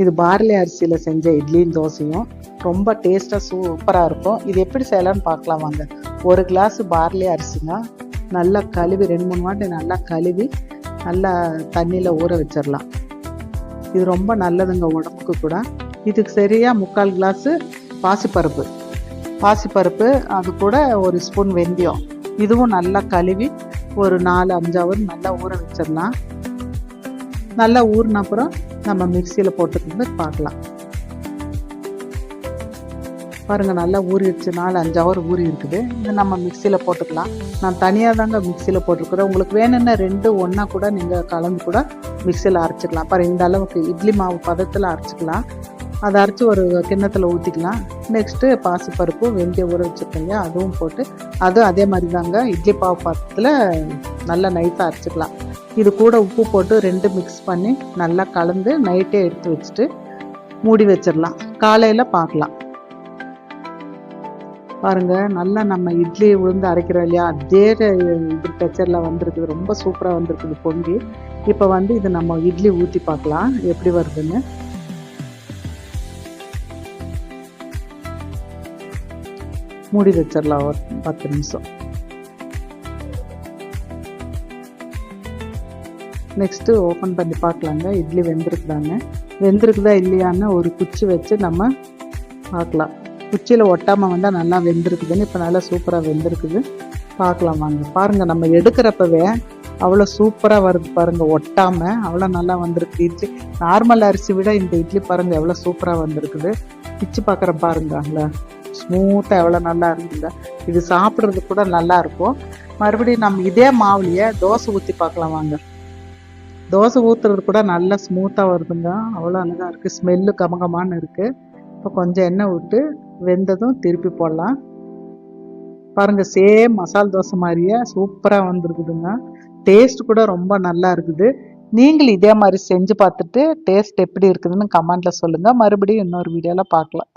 இது பார்லி அரிசியில் செஞ்ச இட்லியும் தோசையும் ரொம்ப டேஸ்ட்டாக சூப்பராக இருக்கும். இது எப்படி செய்யலாம்னு பார்க்கலாம் வாங்க. ஒரு கிளாஸ் பார்லி அரிசிங்க நல்லா கழுவி 2-3 வாட்டி நல்லா கழுவி நல்லா தண்ணியில் ஊற வச்சிடலாம். இது ரொம்ப நல்லதுங்க உடம்புக்கு கூட. இதுக்கு சரியாக 3/4 கிளாஸு பாசிப்பருப்பு, அது கூட 1 ஸ்பூன் வெந்தயம், இதுவும் நல்லா கழுவி ஒரு 4-5 ஹவர் நல்லா ஊற வச்சிடலாம். நல்லா ஊறின அப்புறம் நம்ம மிக்சியில் போட்டுக்கிட்டு பார்க்கலாம். பாருங்கள், நல்லா ஊறிடுச்சு. 4-5 ஹவர் ஊறி இருக்குது. இது நம்ம மிக்சியில் போட்டுக்கலாம். நான் தனியாக தாங்க மிக்சியில் போட்டிருக்கிறேன். உங்களுக்கு வேணும்னா 2 ஒன்றா கூட நீங்கள் கலந்து கூட மிக்சியில் அரைச்சிக்கலாம். பாருங்கள், இந்த அளவுக்கு இட்லி மாவு பதத்தில் அரைச்சிக்கலாம். அதை அரைச்சி ஒரு கிண்ணத்தில் ஊற்றிக்கலாம். நெக்ஸ்ட்டு பாசிப்பருப்பு, வெந்தயம் ஊற வச்சுருக்கீங்க, அதுவும் போட்டு அதுவும் அதே மாதிரி தாங்க இட்லி பாவு பாத்திரத்தில் நல்லா நைட்டாக அரைச்சிக்கலாம். இது கூட உப்பு போட்டு 2 மிக்ஸ் பண்ணி நல்லா கலந்து நைட்டே எடுத்து வச்சுட்டு மூடி வச்சிடலாம். காலையில் பார்க்கலாம். பாருங்கள், நல்லா நம்ம இட்லி உளுந்து அரைக்கிறோம் இல்லையா, அதே இது டெக்ஸ்சரில் வந்திருக்குது. ரொம்ப சூப்பராக வந்திருக்குது பொங்கி. இப்போ இது நம்ம இட்லி ஊற்றி பார்க்கலாம் எப்படி வருதுன்னு. மூடி வச்சிடலாம் ஒரு 10 நிமிஷம். நெக்ஸ்ட்டு ஓப்பன் பண்ணி பார்க்கலாங்க. இட்லி வெந்திருக்குதா இல்லையான்னு ஒரு குச்சி வச்சு நம்ம பார்க்கலாம். குச்சியில் ஒட்டாமல் வந்தால் நல்லா வெந்திருக்குதுன்னு. இப்போ நல்லா சூப்பராக வெந்திருக்குது. பார்க்கலாம் வாங்க. பாருங்கள், நம்ம எடுக்கிறப்பவே அவ்வளோ சூப்பராக வருது பாருங்கள், ஒட்டாமல் அவ்வளோ நல்லா வந்திருக்கு. இட்லி நார்மல் அரிசி விட இந்த இட்லி பாருங்கள் எவ்வளோ சூப்பராக வந்திருக்குது. பிச்சு பார்க்குற பாருங்களா, ஸ்மூத்தாக எவ்வளோ நல்லா இருக்குங்க. இது சாப்பிட்றதுக்கு கூட நல்லா இருக்கும். மறுபடியும் நம்ம இதே மாவுலையே தோசை ஊற்றி பார்க்கலாம் வாங்க. தோசை ஊற்றுறது கூட நல்லா ஸ்மூத்தாக வருதுங்க. அவ்வளோ அழகாக இருக்குது. ஸ்மெல்லு கமகமான்னு இருக்குது. இப்போ கொஞ்சம் எண்ணெய் விட்டு வெந்ததும் திருப்பி போடலாம். பாருங்கள், சேம் மசால் தோசை மாதிரியே சூப்பராக வந்துருக்குதுங்க. டேஸ்ட் கூட ரொம்ப நல்லா இருக்குது. நீங்கள் இதே மாதிரி செஞ்சு பார்த்துட்டு டேஸ்ட் எப்படி இருக்குதுன்னு கமெண்ட்டில் சொல்லுங்கள். மறுபடியும் இன்னொரு வீடியோவில் பார்க்கலாம்.